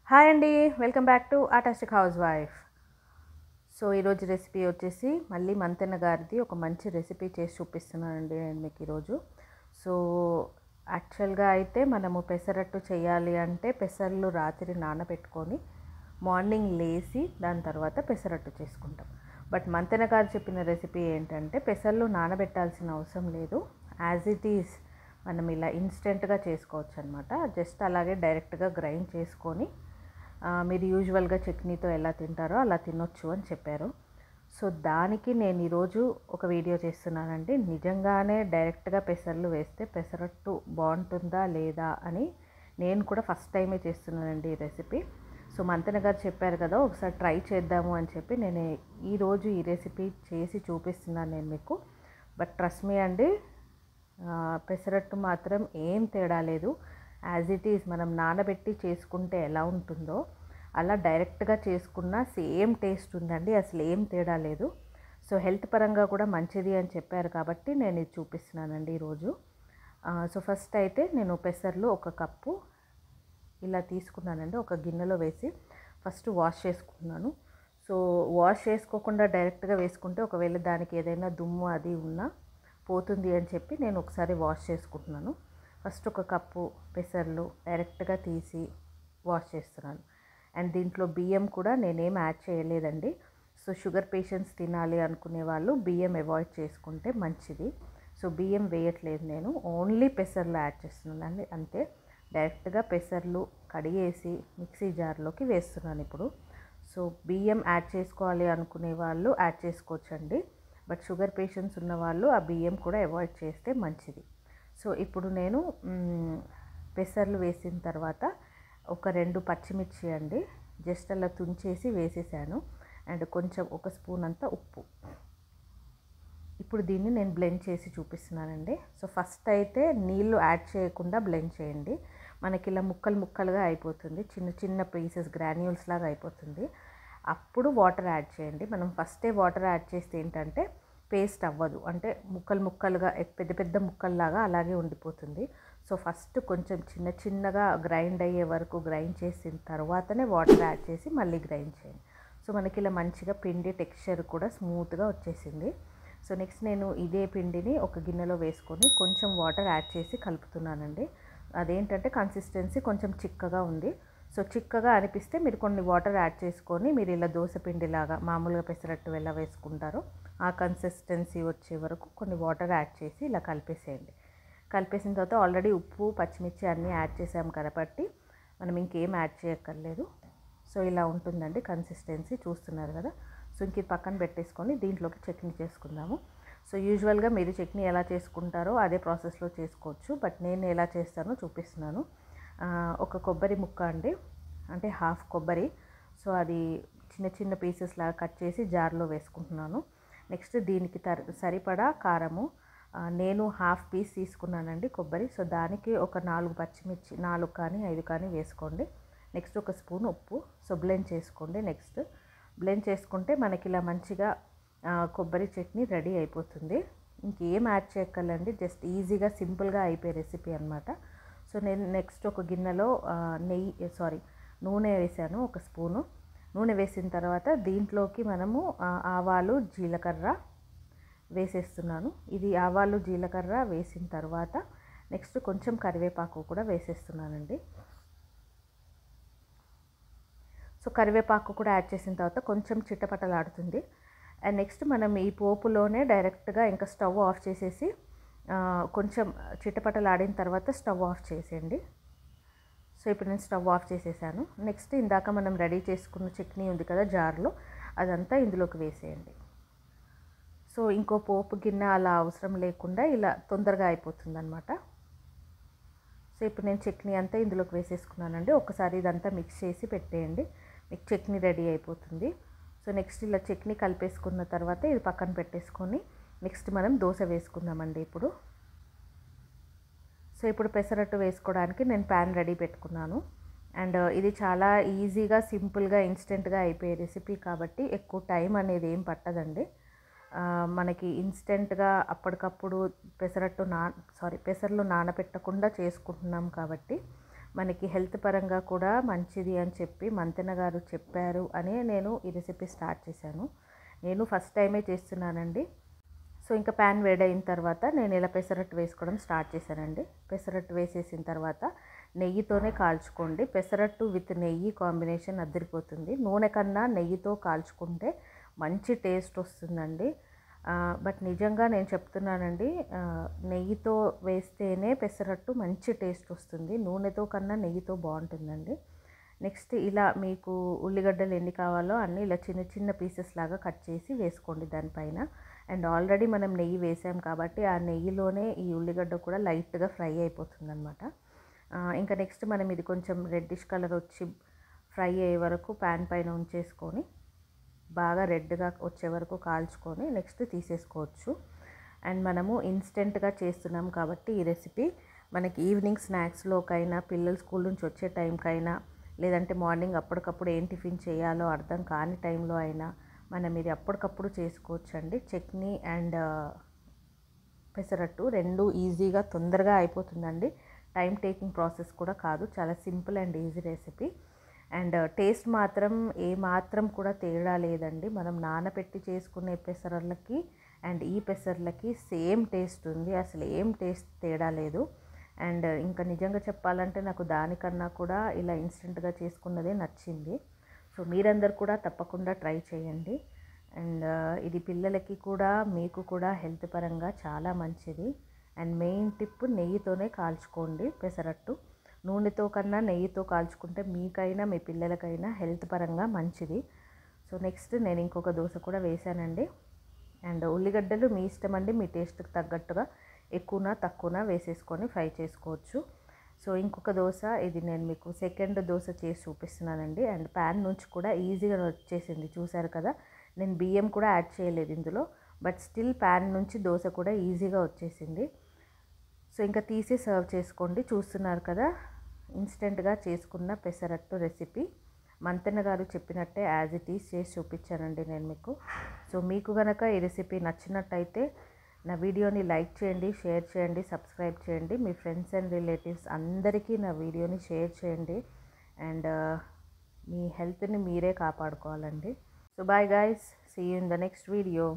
Hi అండి, welcome back to artistic house wife. So ఈరోజు recipe వచ్చేసి మళ్ళీ మంతెన గారిది ఒక మంచి రెసిపీ చేసి చూపిస్తున్నానండి నేను మీకు ఈరోజు. సో యాక్చువల్గా అయితే మనము పెసరట్టు చేయాలి అంటే పెసర్లు రాత్రి నానబెట్టుకొని మార్నింగ్ లేసి దాని తర్వాత పెసరట్టు చేసుకుంటాం. బట్ మంతెన గారు చెప్పిన రెసిపీ ఏంటంటే పెసర్లు నానబెట్టాల్సిన అవసరం లేదు, యాజ్ ఇట్ ఈజ్ మనం ఇలా ఇన్స్టెంట్గా చేసుకోవచ్చు అనమాట. జస్ట్ అలాగే డైరెక్ట్గా గ్రైండ్ చేసుకొని మీరు యూజువల్గా చట్నీతో ఎలా తింటారో అలా తినొచ్చు అని చెప్పారు. సో దానికి నేను ఈరోజు ఒక వీడియో చేస్తున్నానండి. నిజంగానే డైరెక్ట్గా పెసర్లు వేస్తే పెసరట్టు బాగుంటుందా లేదా అని నేను కూడా ఫస్ట్ టైమే చేస్తున్నానండి ఈ రెసిపీ. సో మంతెన గారు చెప్పారు కదా ఒకసారి ట్రై చేద్దాము అని చెప్పి నేను ఈరోజు ఈ రెసిపీ చేసి చూపిస్తున్నాను నేను మీకు. బట్ ట్రస్ట్ మీ అండి, పెసరట్టు మాత్రం ఏం తేడా లేదు. యాజ్ ఇట్ ఈజ్ మనం నానబెట్టి చేసుకుంటే ఎలా ఉంటుందో అలా డైరెక్ట్గా చేసుకున్న సేమ్ టేస్ట్ ఉందండి, అసలు ఏం తేడా లేదు. సో హెల్త్ పరంగా కూడా మంచిది అని చెప్పారు కాబట్టి నేను ఇది చూపిస్తున్నానండి ఈరోజు. సో ఫస్ట్ అయితే నేను పెసర్లు ఒక కప్పు ఇలా తీసుకున్నానండి, ఒక గిన్నెలో వేసి ఫస్ట్ వాష్ చేసుకున్నాను. సో వాష్ చేసుకోకుండా డైరెక్ట్గా వేసుకుంటే ఒకవేళ దానికి ఏదైనా దుమ్ము అది ఉన్నా పోతుంది అని చెప్పి నేను ఒకసారి వాష్ చేసుకుంటున్నాను. ఫస్ట్ ఒక కప్పు పెసర్లు డైరెక్ట్గా తీసి వాష్ చేస్తున్నాను. అండ్ దీంట్లో బియ్యం కూడా నేనేం యాడ్ చేయలేదండి. సో షుగర్ పేషెంట్స్ తినాలి అనుకునే వాళ్ళు బియ్యం అవాయిడ్ చేసుకుంటే మంచిది. సో బియ్యం వేయట్లేదు, నేను ఓన్లీ పెసర్లు యాడ్ చేస్తున్నానండి అంతే. డైరెక్ట్గా పెసర్లు కడిగేసి మిక్సీ జార్లోకి వేస్తున్నాను ఇప్పుడు. సో బియ్యం యాడ్ చేసుకోవాలి అనుకునే వాళ్ళు యాడ్ చేసుకోవచ్చండి, బట్ షుగర్ పేషెంట్స్ ఉన్న వాళ్ళు ఆ బియ్యం కూడా అవాయిడ్ చేస్తే మంచిది. సో ఇప్పుడు నేను పెసర్లు వేసిన తర్వాత ఒక 2 పచ్చిమిర్చి అండి జస్ట్ అలా తుంచేసి వేసేసాను. అండ్ కొంచెం ఒక స్పూన్ అంతా ఉప్పు. ఇప్పుడు దీన్ని నేను బ్లెండ్ చేసి చూపిస్తున్నానండి. సో ఫస్ట్ అయితే నీళ్ళు యాడ్ చేయకుండా బ్లెండ్ చేయండి, మనకి ఇలా ముక్కలు ముక్కలుగా అయిపోతుంది, చిన్న చిన్న పీసెస్ గ్రాన్యూల్స్ లాగా అయిపోతుంది. అప్పుడు వాటర్ యాడ్ చేయండి. మనం ఫస్టే వాటర్ యాడ్ చేస్తే ఏంటంటే పేస్ట్ అవ్వదు, అంటే ముక్కలు ముక్కలుగా పెద్ద పెద్ద ముక్కల్లాగా అలాగే ఉండిపోతుంది. సో ఫస్ట్ కొంచెం చిన్న చిన్నగా గ్రైండ్ అయ్యే వరకు గ్రైండ్ చేసిన తర్వాతనే వాటర్ యాడ్ చేసి మళ్ళీ గ్రైండ్ చేయండి. సో మనకి ఇలా మంచిగా పిండి టెక్స్చర్ కూడా స్మూత్గా వచ్చేసింది. సో నెక్స్ట్ నేను ఇదే పిండిని ఒక గిన్నెలో వేసుకొని కొంచెం వాటర్ యాడ్ చేసి కలుపుతున్నానండి. అదేంటంటే కన్సిస్టెన్సీ కొంచెం చిక్కగా ఉంది. సో చిక్కగా అనిపిస్తే మీరు కొన్ని వాటర్ యాడ్ చేసుకొని మీరు ఇలా దోశ పిండిలాగా మామూలుగా పెసరట్టు ఎలా వేసుకుంటారో ఆ కన్సిస్టెన్సీ వచ్చే వరకు కొన్ని వాటర్ యాడ్ చేసి ఇలా కలిపేసేయండి. కలిపేసిన తర్వాత ఆల్రెడీ ఉప్పు పచ్చిమిర్చి అన్నీ యాడ్ చేసాం కాబట్టి మనం ఇంకేం యాడ్ చేయక్కర్లేదు. సో ఇలా ఉంటుందండి కన్సిస్టెన్సీ, చూస్తున్నారు కదా. సో ఇంక ఇది పక్కన పెట్టేసుకొని దీంట్లోకి చట్నీ చేసుకుందాము. సో యూజువల్గా మీరు చట్నీ ఎలా చేసుకుంటారో అదే ప్రాసెస్లో చేసుకోవచ్చు, బట్ నేను ఎలా చేస్తానో చూపిస్తున్నాను. ఒక కొబ్బరి ముక్క అండి, అంటే హాఫ్ కొబ్బరి. సో అది చిన్న చిన్న పీసెస్ లాగా కట్ చేసి జార్లో వేసుకుంటున్నాను. నెక్స్ట్ దీనికి సరిపడా కారము, నేను హాఫ్ పీస్ తీసుకున్నానండి కొబ్బరి. సో దానికి ఒక 4 పచ్చిమిర్చి, 4 కానీ 5 కానీ వేసుకోండి. నెక్స్ట్ ఒక స్పూన్ ఉప్పు. సో బ్లెండ్ చేసుకోండి. నెక్స్ట్ బ్లెండ్ చేసుకుంటే మనకి ఇలా మంచిగా కొబ్బరి చట్నీ రెడీ అయిపోతుంది. ఇంకేం యాడ్ చేయక్కర్లండి, జస్ట్ ఈజీగా సింపుల్గా అయిపోయే రెసిపీ అనమాట. సో నేను నెక్స్ట్ ఒక గిన్నెలో నూనె వేసాను, ఒక స్పూను నూనె వేసిన తర్వాత దీంట్లోకి మనము ఆవాలు జీలకర్ర వేసేస్తున్నాను. ఇది ఆవాలు జీలకర్ర వేసిన తర్వాత నెక్స్ట్ కొంచెం కరివేపాకు కూడా వేసేస్తున్నానండి. సో కరివేపాకు కూడా యాడ్ చేసిన తర్వాత కొంచెం చిట్టపటలాడుతుంది. అండ్ నెక్స్ట్ మనం ఈ పోపులోనే డైరెక్ట్గా ఇంకా స్టవ్ ఆఫ్ చేసేసి కొంచెం చిట్టపటలాడిన తర్వాత స్టవ్ ఆఫ్ చేసేయండి. సో ఇప్పుడు నేను స్టవ్ ఆఫ్ చేసేసాను. నెక్స్ట్ ఇందాక మనం రెడీ చేసుకున్న చట్నీ ఉంది కదా జార్లో, అదంతా ఇందులోకి వేసేయండి. సో ఇంకో పోపు గిన్నె అలా అవసరం లేకుండా ఇలా తొందరగా అయిపోతుంది అనమాట. సో ఇప్పుడు నేను చట్నీ అంతా ఇందులోకి వేసేసుకున్నానండి. ఒకసారి ఇదంతా మిక్స్ చేసి పెట్టేయండి, మీకు చట్నీ రెడీ అయిపోతుంది. సో నెక్స్ట్ ఇలా చట్నీ కలిపేసుకున్న తర్వాత ఇది పక్కన పెట్టేసుకొని నెక్స్ట్ మనం దోశ వేసుకుందామండి ఇప్పుడు. సో ఇప్పుడు పెసరట్టు వేసుకోవడానికి నేను ప్యాన్ రెడీ పెట్టుకున్నాను. అండ్ ఇది చాలా ఈజీగా సింపుల్గా ఇన్స్టెంట్గా అయిపోయే రెసిపీ కాబట్టి ఎక్కువ టైం అనేది ఏం పట్టదండి. మనకి ఇన్స్టెంట్గా అప్పటికప్పుడు పెసర్లు నానబెట్టకుండా చేసుకుంటున్నాం కాబట్టి మనకి హెల్త్ పరంగా కూడా మంచిది అని చెప్పి మంతెన గారు చెప్పారు అని నేను ఈ రెసిపీ స్టార్ట్ చేశాను. నేను ఫస్ట్ టైమే చేస్తున్నానండి. సో ఇంకా ప్యాన్ వేడైన తర్వాత నేను ఇలా పెసరట్టు వేసుకోవడం స్టార్ట్ చేశానండి. పెసరట్టు వేసేసిన తర్వాత నెయ్యితోనే కాల్చుకోండి. పెసరట్టు విత్ నెయ్యి కాంబినేషన్ అదిరిపోతుంది. నూనె కన్నా నెయ్యితో కాల్చుకుంటే మంచి టేస్ట్ వస్తుందండి. బట్ నిజంగా నేను చెప్తున్నానండి, నెయ్యితో వేస్తేనే పెసరట్టు మంచి టేస్ట్ వస్తుంది. నూనెతో కన్నా నెయ్యితో బాగుంటుందండి. నెక్స్ట్ ఇలా మీకు ఉల్లిగడ్డలు ఎన్ని కావాలో అన్నీ ఇలా చిన్న చిన్న పీసెస్ లాగా కట్ చేసి వేసుకోండి దానిపైన. అండ్ ఆల్రెడీ మనం నెయ్యి వేసాం కాబట్టి ఆ నెయ్యిలోనే ఈ ఉల్లిగడ్డ కూడా లైట్గా ఫ్రై అయిపోతుంది అనమాట. ఇంకా నెక్స్ట్ మనం ఇది కొంచెం రెడ్డిష్ కలర్ వచ్చి ఫ్రై అయ్యే వరకు ప్యాన్ పైన ఉంచేసుకొని బాగా రెడ్గా వచ్చే వరకు కాల్చుకొని నెక్స్ట్ తీసేసుకోవచ్చు. అండ్ మనము ఇన్స్టెంట్గా చేస్తున్నాం కాబట్టి ఈ రెసిపీ మనకి ఈవినింగ్ స్నాక్స్లోకైనా, పిల్లలు స్కూల్ నుంచి వచ్చే టైంకైనా, లేదంటే మార్నింగ్ అప్పటికప్పుడు ఏం టిఫిన్ చేయాలో అర్థం కాని టైంలో అయినా మనం ఇది అప్పటికప్పుడు చేసుకోవచ్చండి. చట్నీ అండ్ పెసరట్టు రెండు ఈజీగా తొందరగా అయిపోతుందండి. టైం టేకింగ్ ప్రాసెస్ కూడా కాదు, చాలా simple and easy recipe. And taste మాత్రం ఏ మాత్రం కూడా తేడా లేదండి. మనం నానబెట్టి చేసుకునే పెసరలకి అండ్ ఈ పెసర్లకి సేమ్ టేస్ట్ ఉంది, అసలు ఏం టేస్ట్ తేడా లేదు. అండ్ ఇంకా నిజంగా చెప్పాలంటే నాకు దానికన్నా కూడా ఇలా ఇన్స్టెంట్గా చేసుకున్నదే నచ్చింది. సో మీరందరూ కూడా తప్పకుండా ట్రై చేయండి. అండ్ ఇది పిల్లలకి కూడా మీకు కూడా హెల్త్ పరంగా చాలా మంచిది. అండ్ మెయిన్ టిప్, నెయ్యితోనే కాల్చుకోండి పెసరట్టు. నూనెతో కన్నా నెయ్యితో కాల్చుకుంటే మీకైనా మీ పిల్లలకైనా హెల్త్ పరంగా మంచిది. సో నెక్స్ట్ నేను ఇంకొక దోశ కూడా వేసానండి. అండ్ ఉల్లిగడ్డలు మీ ఇష్టం అండి, మీ టేస్ట్కి తగ్గట్టుగా ఎక్కువనా తక్కువనా వేసేసుకొని ఫ్రై చేసుకోవచ్చు. సో ఇంకొక దోశ, ఇది నేను మీకు సెకండ్ దోశ చేసి చూపిస్తున్నానండి. అండ్ ప్యాన్ నుంచి కూడా ఈజీగా వచ్చేసింది, చూసారు కదా. నేను బియ్యం కూడా యాడ్ చేయలేదు ఇందులో, బట్ స్టిల్ ప్యాన్ నుంచి దోశ కూడా ఈజీగా వచ్చేసింది. సో ఇంకా తీసి సర్వ్ చేసుకోండి. చూస్తున్నారు కదా, ఇన్స్టెంట్గా చేసుకున్న పెసరట్టు రెసిపీ మంతెన గారు చెప్పినట్టే యాజ్ ఇట్ ఈజ్ చేసి చూపించానండి నేను మీకు. సో మీకు కనుక ఈ రెసిపీ నచ్చినట్టయితే నా వీడియోని లైక్ చేయండి, షేర్ చేయండి, సబ్స్క్రైబ్ చేయండి. మీ ఫ్రెండ్స్ అండ్ రిలేటివ్స్ అందరికీ నా వీడియోని షేర్ చేయండి. అండ్ మీ హెల్త్ని మీరే కాపాడుకోవాలండి. So bye guys, see you in the next video.